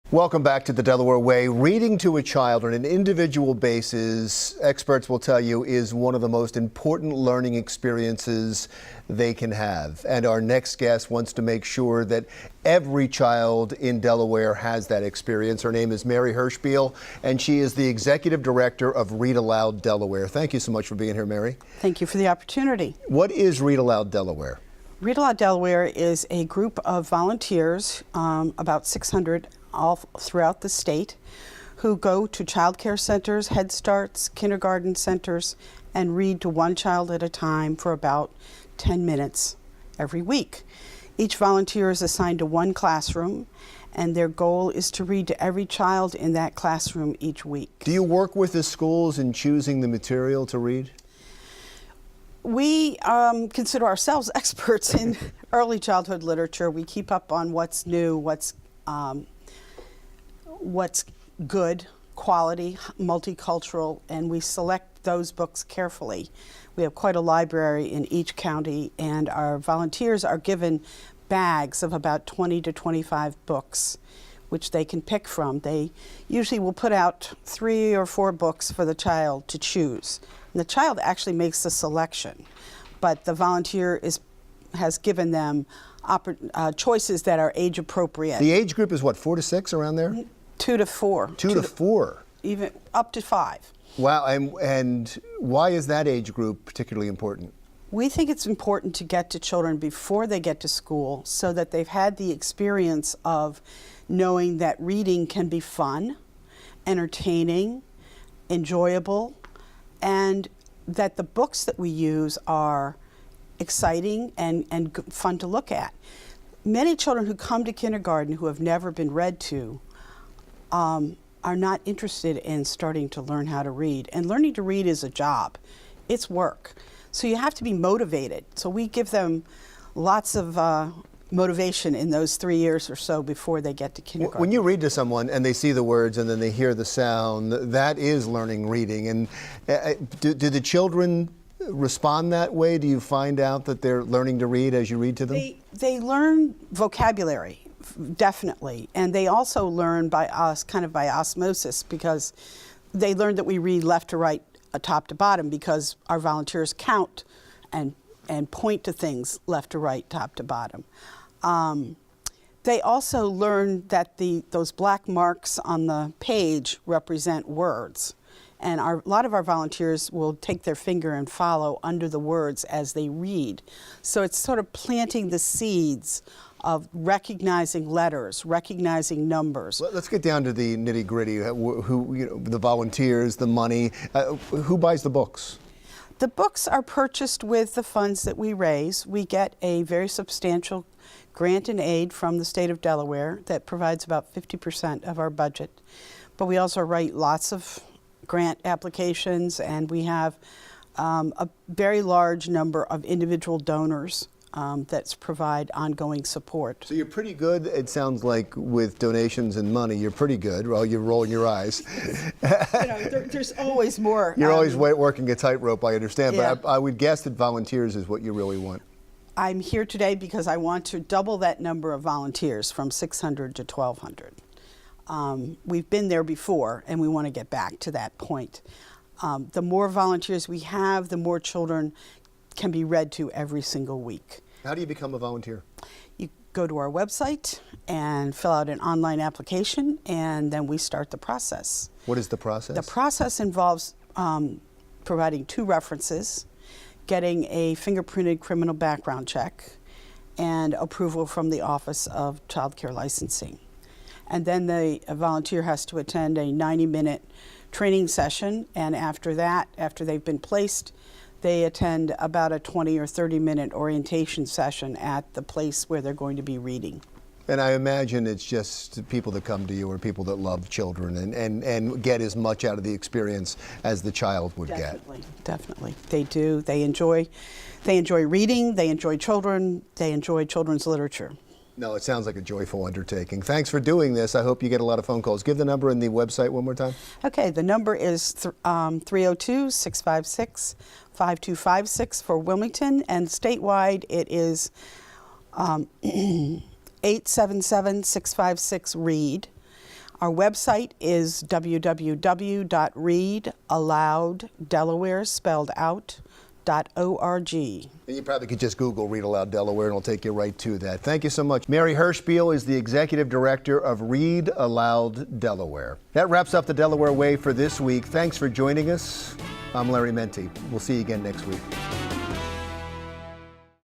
Welcome back to the Delaware Way. Reading to a child on an individual basis, experts will tell you, is one of the most important learning experiences they can have. And our next guest wants to make sure that every child in Delaware has that experience. Her name is Mary Hirschbiel, and she is the Executive Director of Read Aloud Delaware. Thank you so much for being here, Mary. Thank you for the opportunity. What is Read Aloud Delaware? Read Aloud Delaware is a group of volunteers, about 600 all throughout the state, who go to child care centers, Head Starts, kindergarten centers, and read to one child at a time for about 10 minutes every week. Each volunteer is assigned to one classroom, and their goal is to read to every child in that classroom each week. Do you work with the schools in choosing the material to read? We consider ourselves experts in early childhood literature. We keep up on what's new, what's good, quality, multicultural, and we select those books carefully. We have quite a library in each county, and our volunteers are given bags of about 20 to 25 books, which they can pick from. They usually will put out 3 or 4 books for the child to choose. And the child actually makes the selection, but the volunteer has given them choices that are age appropriate. The age group is what, 4 to 6, around there? 2 to 4. 2 to 4. Even up to 5. Wow, and why is that age group particularly important? We think it's important to get to children before they get to school so that they've had the experience of knowing that reading can be fun, entertaining, enjoyable, and that the books that we use are exciting and fun to look at. Many children who come to kindergarten who have never been read to are not interested in starting to learn how to read. And learning to read is a job. It's work. So you have to be motivated. So we give them lots of motivation in those 3 years or so before they get to kindergarten. When you read to someone and they see the words and then they hear the sound, that is learning reading. And do the children respond that way? Do you find out that they're learning to read as you read to them? They learn vocabulary, definitely. And they also learn by osmosis, because they learn that we read left to right, top to bottom, because our volunteers count and point to things left to right, top to bottom. They also learn that those black marks on the page represent words. And a lot of our volunteers will take their finger and follow under the words as they read. So it's sort of planting the seeds of recognizing letters, recognizing numbers. Let's get down to the nitty-gritty. Who, the volunteers, the money. Who buys the books? The books are purchased with the funds that we raise. We get a very substantial grant and aid from the state of Delaware that provides about 50% of our budget. But we also write lots of grant applications, and we have a very large number of individual donors that provide ongoing support. So you're pretty good, it sounds like, with donations and money. You're pretty good. Well, you're rolling your eyes. There's always more. You're always working a tightrope, I understand, yeah. But I would guess that volunteers is what you really want. I'm here today because I want to double that number of volunteers from 600 to 1,200. We've been there before, and we want to get back to that point. The more volunteers we have, the more children can be read to every single week. How do you become a volunteer? You go to our website and fill out an online application, and then we start the process. What is the process? The process involves providing 2 references, getting a fingerprinted criminal background check, and approval from the Office of Child Care Licensing. And then a volunteer has to attend a 90-minute training session, and after that, after they've been placed, they attend about a 20 or 30-minute orientation session at the place where they're going to be reading. And I imagine it's just people that come to you are people that love children and get as much out of the experience as the child would get. Definitely. They do. They enjoy reading, they enjoy children, they enjoy children's literature. No, it sounds like a joyful undertaking. Thanks for doing this. I hope you get a lot of phone calls. Give the number and the website one more time. Okay, the number is 302-656-5256 for Wilmington, and statewide it is 877-656-READ. Our website is www.readalouddelaware, spelled out, .org. And you probably could just Google Read Aloud Delaware and it'll take you right to that. Thank you so much. Mary Hirschbiel is the Executive Director of Read Aloud Delaware. That wraps up the Delaware Way for this week. Thanks for joining us. I'm Larry Menti. We'll see you again next week.